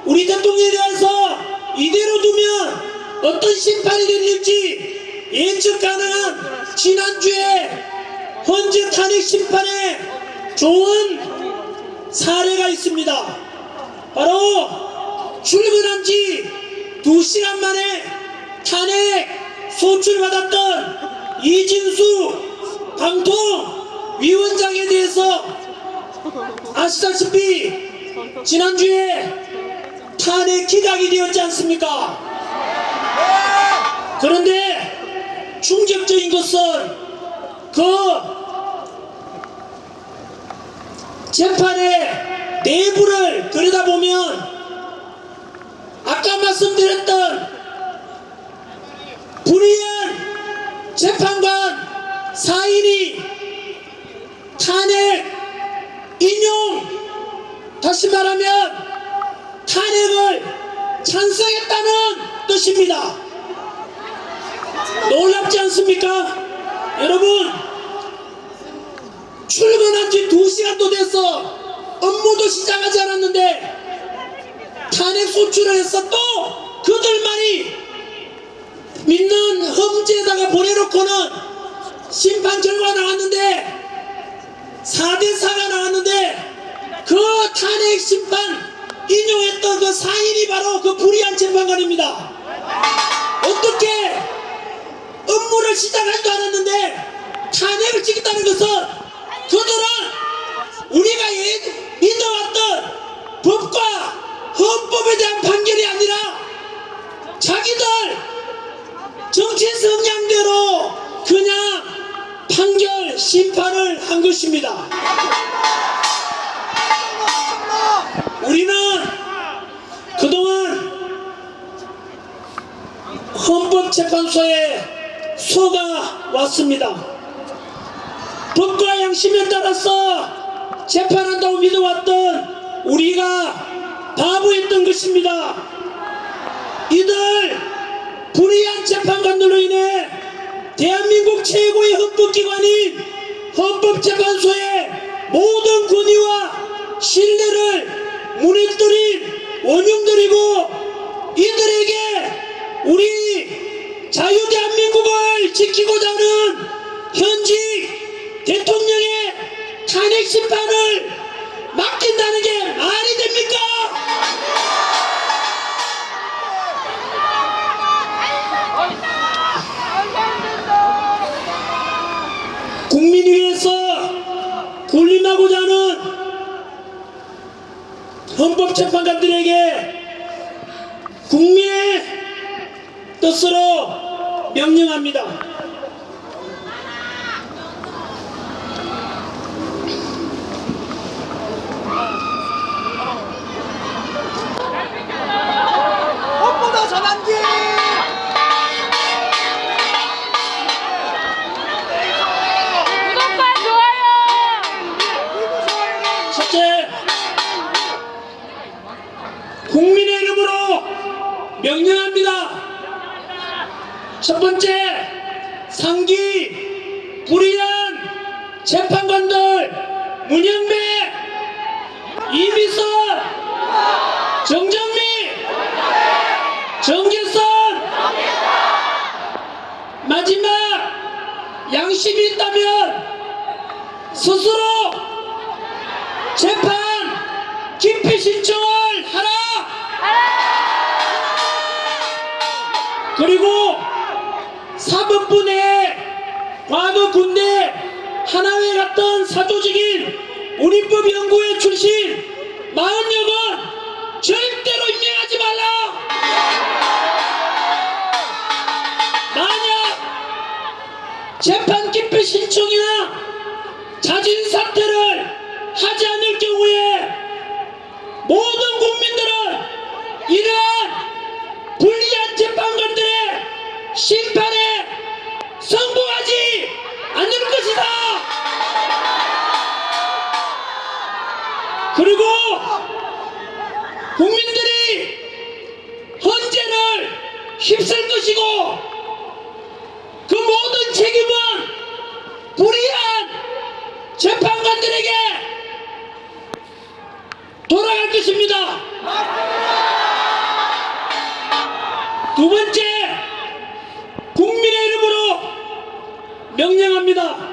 우리 대통령에 대해서 이대로 두면 어떤 심판이 될지 예측 가능한 지난주에 헌재 탄핵 심판에 좋은 사례가 있습니다. 바로 출근한 지 2시간 만에 탄핵 소출받았던 이진수 방통위원장에 대해서 아시다시피 지난주에 탄핵 기각이 되었지 않습니까? 그런데 충격적인 것은 그 재판의 내부를 들여다보면 아까 말씀드렸던 불의한 재판관 4인이 탄핵 인용, 다시 말하면 탄핵을 찬성했다는 뜻입니다. 놀랍지 않습니까? 여러분, 출근한 지 2시간도 돼서 업무도 시작하지 않았는데 탄핵 소추를 해서 또 그들만이 믿는 험지에다가 보내놓고는 심판 결과 나왔는데 4대4가 나왔는데 그 탄핵 심판 인용했던 그 사인이 바로 그 불의한 재판관입니다. 어떻게 업무를 시작하지도 않았는데 탄핵을 찍겠다는 것은 그들은 우리가 믿어왔던 법과 헌법에 대한 판결이 아니라 자기들 정치 성향대로 그냥 판결 심판을 한 것입니다. 우리는 그동안 헌법재판소에 속아 왔습니다. 법과 양심에 따라서 재판한다고 믿어왔던 우리가 바보였던 것입니다. 이들 불의한 재판관들로 인해 대한민국 최고의 헌법기관인 헌법재판소의 모든 권위와 신뢰를 무너뜨린 원흉들이고, 이들에게 우리 자유대한민국을 지키고자 하는 현직 대통령의 탄핵 심판을 맡긴다는 게 말이 됩니까? 국민을 위해서 군림하고자 하는 헌법재판관들에게 국민의 뜻으로 명령합니다. 무엇보다 전환기! 구독과 좋아요. 첫째, 국민의 이름으로 명령합니다. 첫 번째, 상기 불의한 재판관들 문영배, 이미선, 정정미, 정계선, 마지막 양심이 있다면 스스로 재판 기피 신청을 하라. 그리고 사법부 내 과거 군대 하나회 같은 사조직인 우리법연구회 출신 40여건 절대로 임명하지 말라. 만약 재판 기피 신청이나 자진 사퇴를 하지 않을 경우에 모든 국민들은 이러한 불리한 재판관들의 심판에 성공하지 않을 것이다. 그리고 국민들이 헌재를 휩쓸 것이고, 그 모든 책임은 불의한 재판관들에게 돌아갈 것입니다. 두 번째, 국민의 이름으로 명령합니다.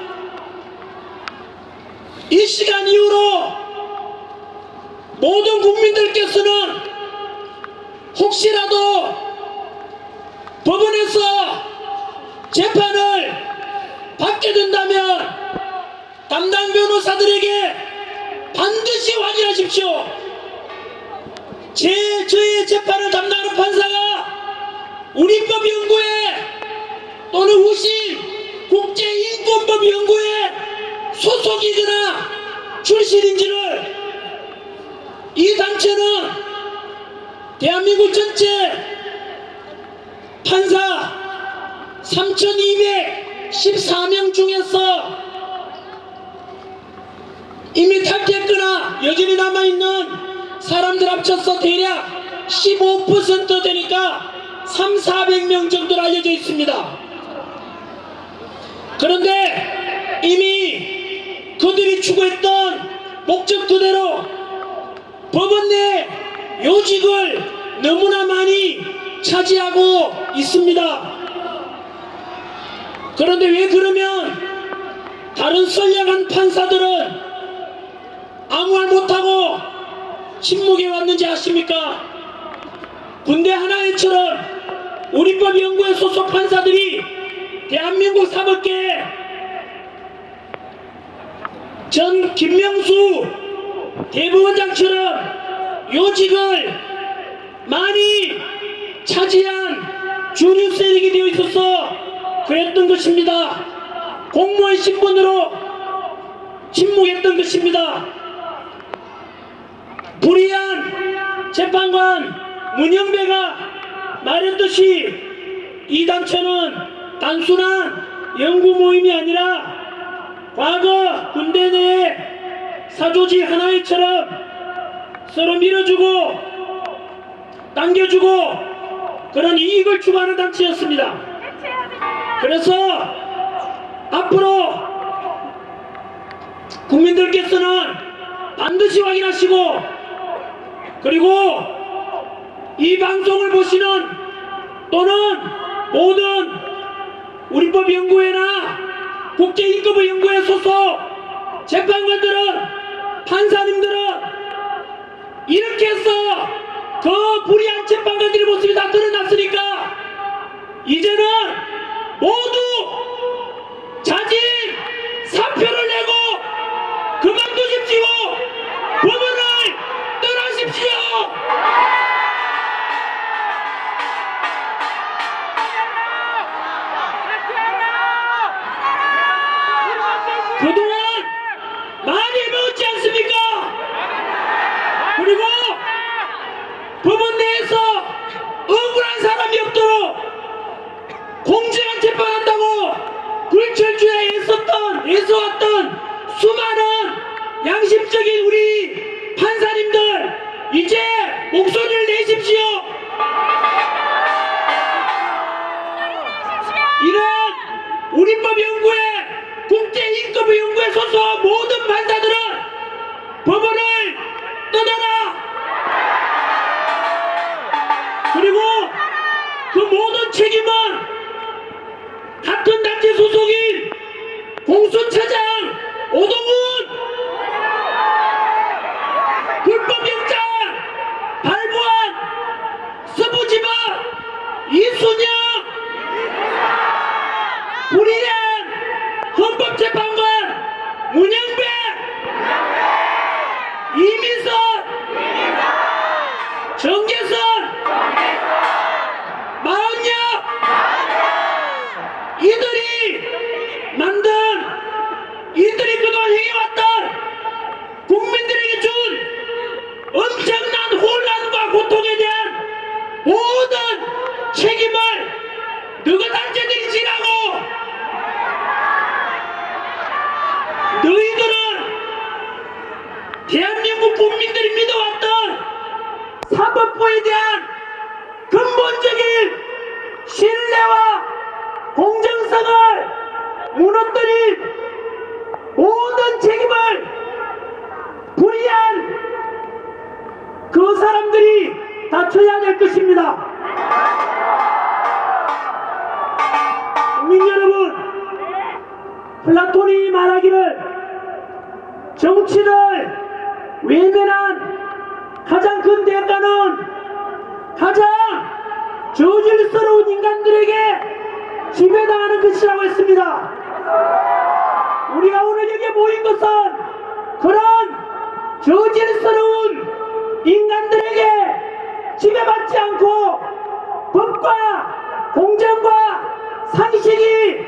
이 시간 이후로 모든 국민들께서는 혹시라도 법원에서 재판을 받게 된다면 담당 변호사들에게 반드시 확인하십시오. 저의 재판을 담당하는 판사가 우리법연구회 또는 우신 국제인권법연구회 소속이거나 출신인지를, 이 단체는 대한민국 전체 판사 3,214명 중에서 이미 탈퇴했거나 여전히 남아있는 사람들 합쳐서 대략 15% 되니까 3,400명 정도로 알려져 있습니다. 그런데 이미 그들이 추구했던 목적 그대로 법원 내 요직을 너무나 많이 차지하고 있습니다. 그런데 왜 그러면 다른 선량한 판사들은 아무 말 못하고 침묵해 왔는지 아십니까? 군대 하나회처럼 우리법연구회 소속 판사들이 대한민국 사법계 전 김명수 대법원장처럼 요직을 많이 차지한 주류 세력이 되어 있어서 그랬던 것입니다. 공무원 신분으로 침묵했던 것입니다. 불의한 재판관 문영배가 말했듯이 이 단체는 단순한 연구 모임이 아니라 과거 군대 내의 사조직 하나회처럼 서로 밀어주고 당겨주고 그런 이익을 추구하는 단체였습니다. 그래서 앞으로 국민들께서는 반드시 확인하시고 그리고 이 방송을 보시는 또는 모든 우리법연구회나 국제인권연구회 소속 재판관들은 판사님들은 이렇게 해서 그 불의한 재판관들의 모습이 다 드러났으니까 이제는 모두 자진 사표를 내고 그만두십시오. 법원을 떠나십시오. 그동안 많이 해먹었지 않습니까? 그리고 법원 내에서 억울한 사람이 없도록 공정한 재판한다고 불철주야 애써왔던 수많은 양심적인 우리 판사님들 이제 목소리를 내십시오. 이런 우리법연구회 국제인권연구회 소속 모든 판사들은 법원을 떠나라. 그리고 그 모든 책임은 같은 단체 소속인 공수처장 오동훈 불법영장 발부한 서부지법 이순영 불의한 헌법재판관 문영배 이민선 정계선 마은혁 이들이 그동안 행해왔던 국민들에게 준 엄청난 혼란과 고통에 대한 모든 책임을 너희 단체들이 지라고. 너희들은 대한민국 국민들이 믿어왔던 사법부에 대한 근본적인 신뢰와 공정성을 무너뜨린 모든 책임을 불의한 그 사람들이 다 져야 될 것입니다. 국민 여러분, 플라톤이 말하기를 정치를 외면한 가장 큰 대가는 가장 저질스러운 인간들에게 지배당하는 것이라고 했습니다. 우리가 오늘 여기에 모인 것은 그런 저질스러운 인간들에게 지배받지 않고 법과 공정과 상식이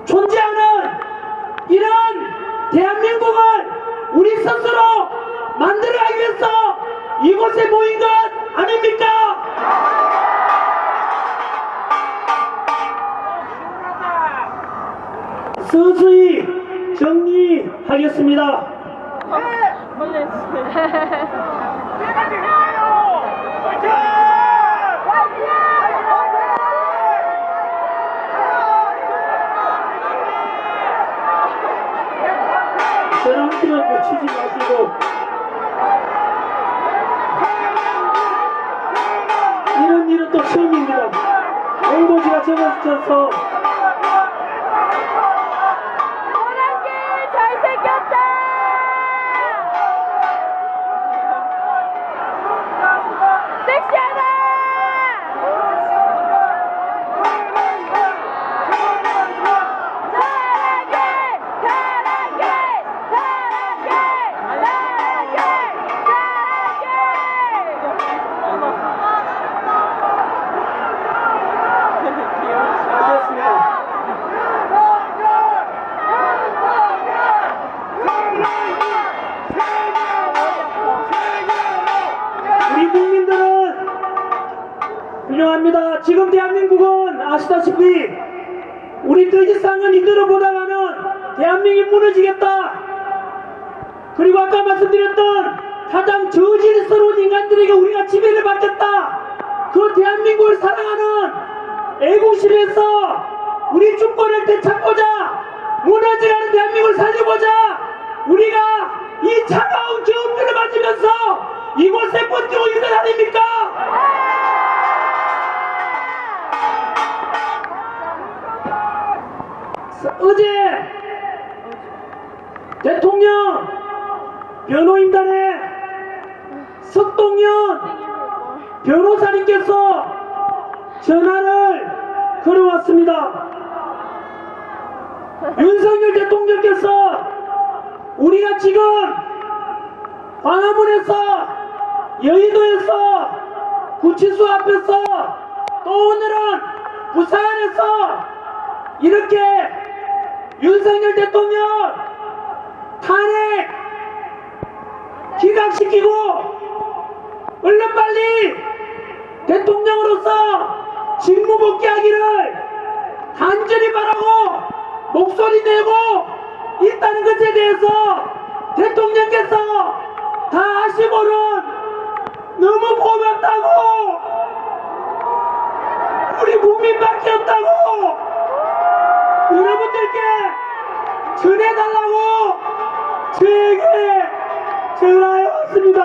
존재하는 이런 대한민국을 우리 스스로 만들어가기 위해서 이곳에 모인 것 아닙니까? 서서히 정리하겠습니다. 저랑 함께 치지 마시고 이런 일은 또 처음입니다. 홍보지가 적어져서 잘생겼다! 훌륭합니다. 지금 대한민국은 아시다시피 우리 의지상은 이대로 보다가는 대한민국이 무너지겠다. 그리고 아까 말씀드렸던 가장 저질스러운 인간들에게 우리가 지배를 받겠다. 그 대한민국을 사랑하는 애국심에서 우리 주권을 되찾고자 무너져가는 대한민국을 살려보자. 우리가 이 차가운 겨울비를 맞으면서 이곳에 버티고 있는 것 아닙니까? 어제 대통령 변호인단에 석동현 변호사님께서 전화를 걸어왔습니다. 윤석열 대통령께서 우리가 지금 광화문에서 여의도에서 구치소 앞에서 또 오늘은 부산에서 이렇게 윤석열 대통령 탄핵 기각시키고 얼른 빨리 대통령으로서 직무 복귀하기를 간절히 바라고 목소리 내고 있다는 것에 대해서 대통령께서 다 아시고는 너무 고맙다고 우리 국민밖에 없다고 여러분들께 전해달라고 저에게 전화해 왔습니다.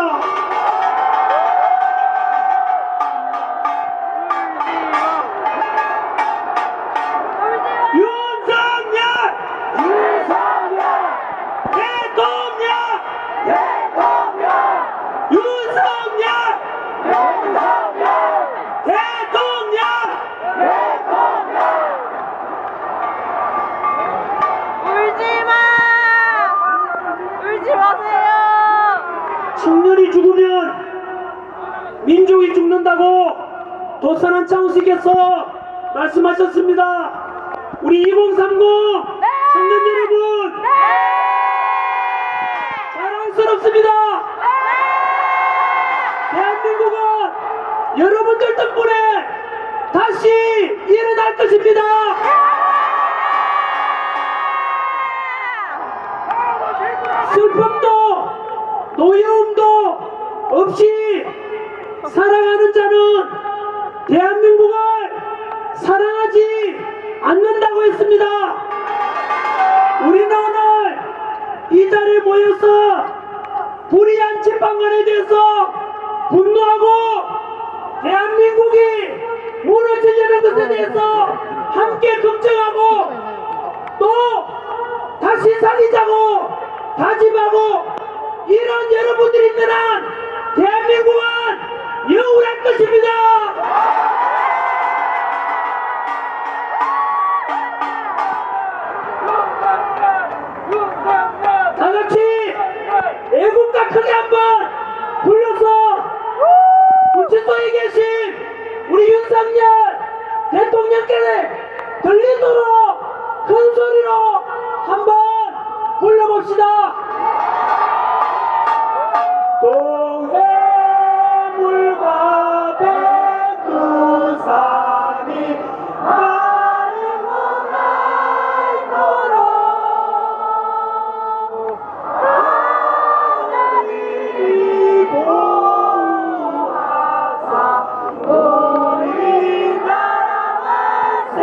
청년이 죽으면 민족이 죽는다고 도산 창우씨께서 말씀하셨습니다. 우리 2030 청년 여러분 자랑스럽습니다. 대한민국은 여러분들 덕분에 다시 일어날 것입니다. 슬픔도 노여움도 없이 살아가는 자는 대한민국을 사랑하지 않는다고 했습니다. 우리는 오늘 이 자리에 모여서 불의한 재판관에 대해서 분노하고 대한민국이 무너지려는 것에 대해서 함께 걱정하고 또 다시 살리자고 다짐하고 이런 여러분들이 있는 한 대한민국은 영원할 것입니다. 다같이 애국가 크게 한번 불러서 구치소에 계신 우리 윤석열 대통령께 들리도록 큰 소리로 한번 불러봅시다. 동해물과 백두산이 마르고 닳도록 하늘이 보호하사 우리나라 만세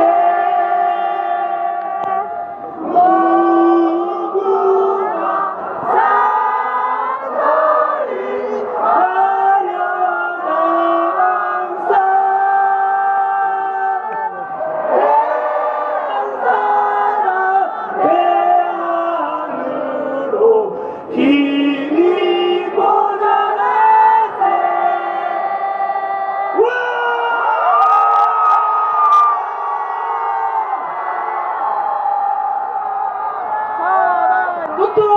끝으로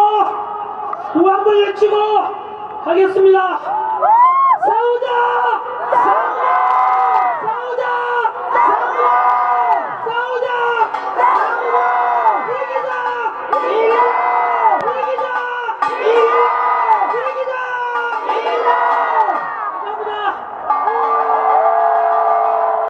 구호 한번 외치고 하겠습니다.